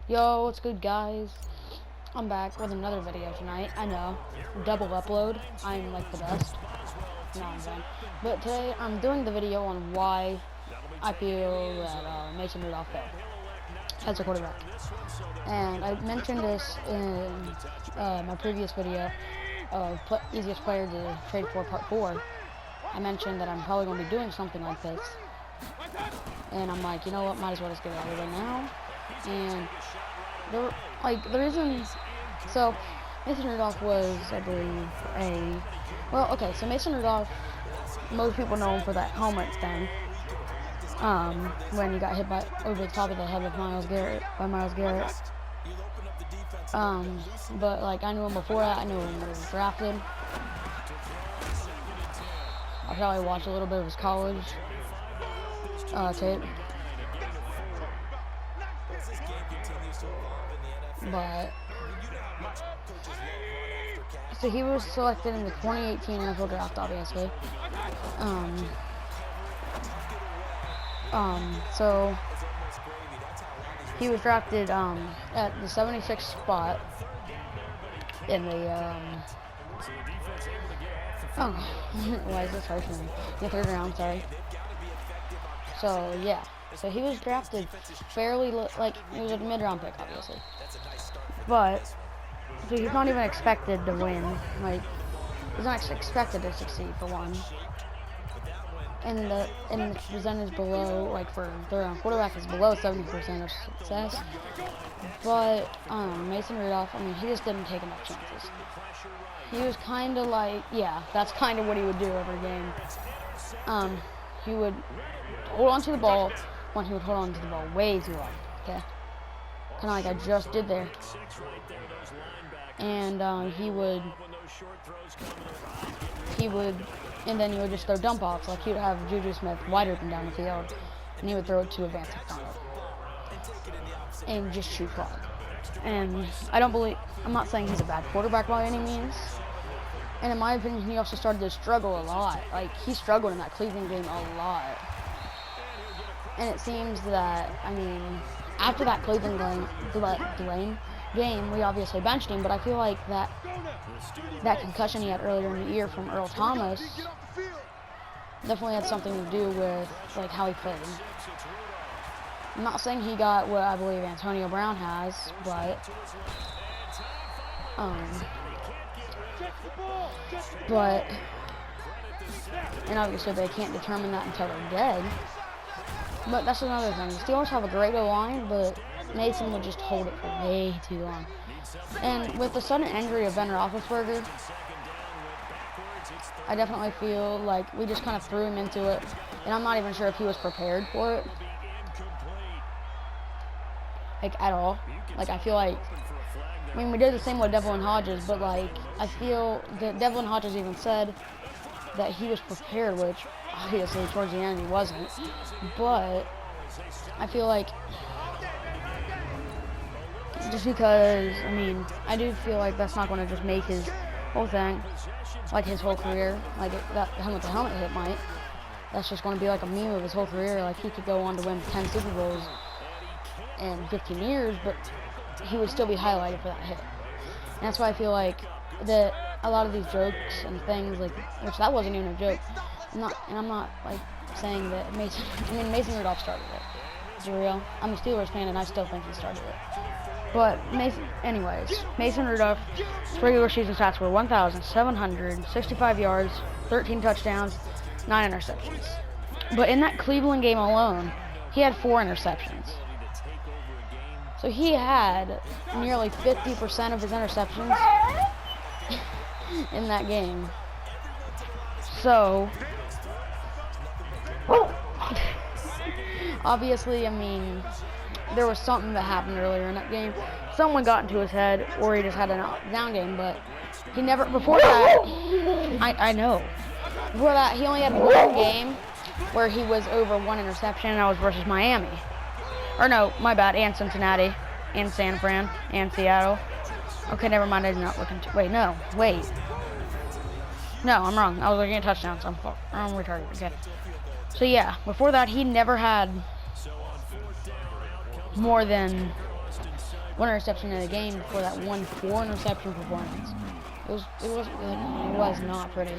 Yo, what's good, guys? I'm back with another video tonight. I know, double upload. I'm like the best. No, I'm done. But today I'm doing the video on why I feel that Mason Rudolph failed as a quarterback. And I mentioned this in my previous video of easiest player to trade for part 4. I mentioned that I'm probably going to be doing something like this. And I'm like, you know what, might as well just get it out of the way now. And the reason, so Mason Rudolph was, I believe, so Mason Rudolph, most people know him for that helmet thing, when he got hit over the top of the head with Myles Garrett. But like, I knew him before that. I knew him when he was drafted. I probably watched a little bit of his college tape. But so he was selected in the 2018 NFL draft, obviously. So he was drafted at the 76th spot in the why is this hard for me? The 3rd round, sorry. So yeah, so he was drafted fairly he was a mid-round pick, obviously. But so he's not even expected to win. Like, he's not expected to succeed, for one. And the percentage below, like, for third-round quarterback is below 70% of success. But Mason Rudolph, I mean, he just didn't take enough chances. He was kind of like, yeah, that's kind of what he would do every game. He would hold on to the ball when he would hold on to the ball way too long. Okay. Kind of like I just did there. And he would, and then he would just throw dump offs. Like, he would have Juju Smith wide open down the field, and he would throw it to Advance McDonald and just shoot clock. And I'm not saying he's a bad quarterback by any means. And in my opinion, he also started to struggle a lot. Like, he struggled in that Cleveland game a lot. And it seems that, I mean, after that Cleveland game, we obviously benched him, but I feel like that concussion he had earlier in the year from Earl Thomas definitely had something to do with, like, how he played. I'm not saying he got what I believe Antonio Brown has, but and obviously they can't determine that until they're dead. But that's another thing. The Steelers have a great O-line, but Mason would just hold it for way too long. And with the sudden injury of Ben Roethlisberger, I definitely feel like we just kind of threw him into it, and I'm not even sure if he was prepared for it, like, at all. Like, I feel like, I mean, we did the same with Devlin Hodges, but, like, I feel that Devlin Hodges even said that he was prepared, which obviously towards the end he wasn't. But I feel like, just because, I mean, I do feel like that's not going to just make his whole thing, like his whole career, like that helmet hit might. That's just going to be like a meme of his whole career. Like, he could go on to win 10 Super Bowls in 15 years, but he would still be highlighted for that hit. And that's why I feel like that a lot of these jokes and things, like, which that wasn't even a joke. I'm not like saying that Mason Rudolph started it. Is it real? I'm a Steelers fan and I still think he started it. But Mason Rudolph's regular season stats were 1,765 yards, 13 touchdowns, 9 interceptions. But in that Cleveland game alone, he had 4 interceptions. So he had nearly 50% of his interceptions in that game. So, obviously, I mean, there was something that happened earlier in that game. Someone got into his head, or he just had a down game, but he never, before that, I know. Before that, he only had one game where he was over 1 interception, and that was versus Miami. Or no, my bad, and Cincinnati, and San Fran, and Seattle. Okay, never mind, I did not look into, wait. No, I'm wrong. I was looking at touchdowns. I'm retarded. Okay. So yeah, before that, he never had more than one interception in a game before that one 4 interception performance. It wasn't good. It was not pretty.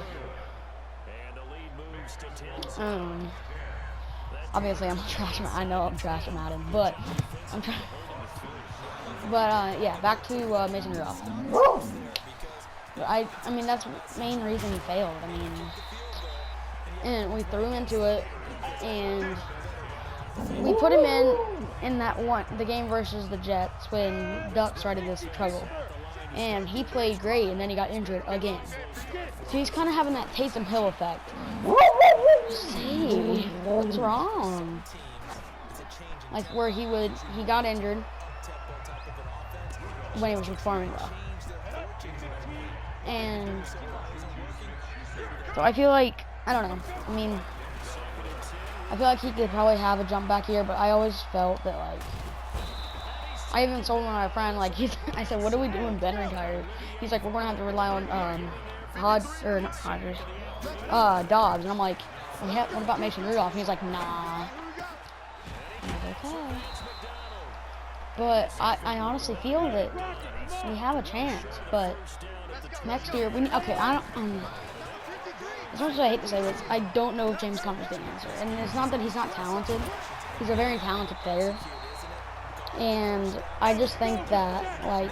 Obviously I'm trash. I know I'm trash at Madden, but I'm trying. But yeah, back to Mason Rudolph. I mean that's the main reason he failed. I mean, and we threw him into it, and we put him in that the game versus the Jets when Duck started this trouble, and he played great, and then he got injured again. So he's kind of having that Taysom Hill effect. See, what's wrong? Like where he got injured when he was performing well, and so I feel like I don't know. I mean, I feel like he could probably have a jump back here, but I always felt that like I even told my friend like I said, what do we do when Ben retired? He's like, we're gonna have to rely on Dobbs, and I'm like, yeah, what about Mason Rudolph? He's like, nah. I'm like, okay. But I honestly feel that we have a chance, but next year as much as I hate to say this, I don't know if James Conner's the answer. And it's not that he's not talented. He's a very talented player. And I just think that, like,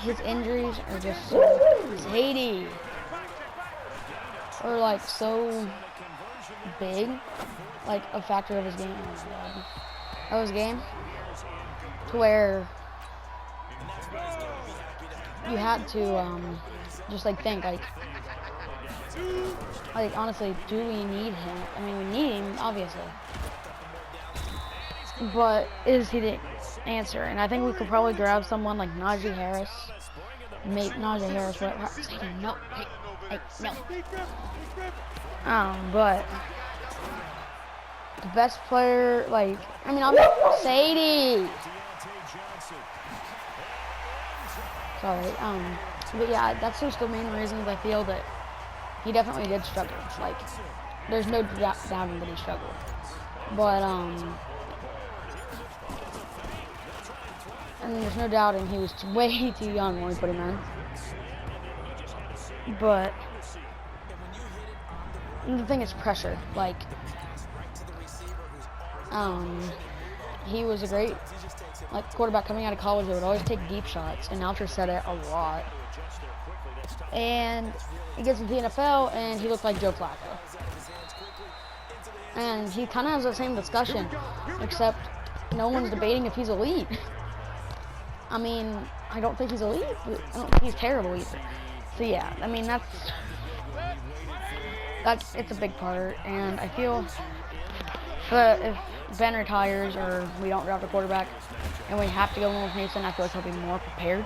his injuries are just so shady. Or, like, so big. Like, a factor of his game. To where you had to, just, like, think, like, honestly, do we need him? I mean, we need him, obviously. But is he the answer? And I think we could probably grab someone like Najee Harris. Make Najee Harris whatever. No. Hey, no. But the best player, like, I mean, I'm Sadie. Sorry. But yeah, that's just the main reasons I feel that he definitely did struggle. Like, there's no doubting that he struggled. But, and there's no doubting he was way too young when we put him in. But, the thing is pressure. Like, he was a great, like, quarterback coming out of college that would always take deep shots, and Alcher said it a lot. And he gets into the NFL, and he looked like Joe Flacco. And he kind of has the same discussion, except no one's debating if he's elite. I mean, I don't think he's elite. I don't think he's terrible either. So yeah, I mean, it's a big part, and I feel that if Ben retires or we don't draft a quarterback and we have to go in with Mason, I feel like he'll be more prepared.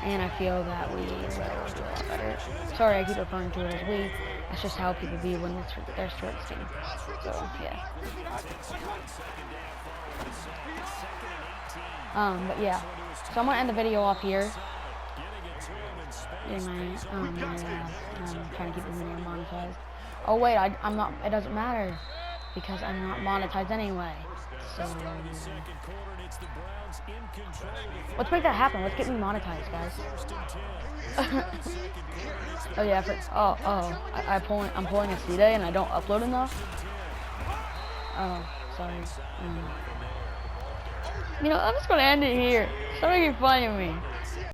And I feel that we will do a lot better. Sorry, I keep referring to it as we. That's just how people be when they're sports team. So, yeah. But yeah. So I'm going to end the video off here. I'm trying to keep the video monetized. Oh, wait, I'm not. It doesn't matter. Because I'm not monetized anyway. So, let's make that happen. Let's get me monetized, guys. Oh yeah, I'm pulling a C-Day and I don't upload enough. Oh, sorry. You know, I'm just gonna end it here. Stop making fun of me.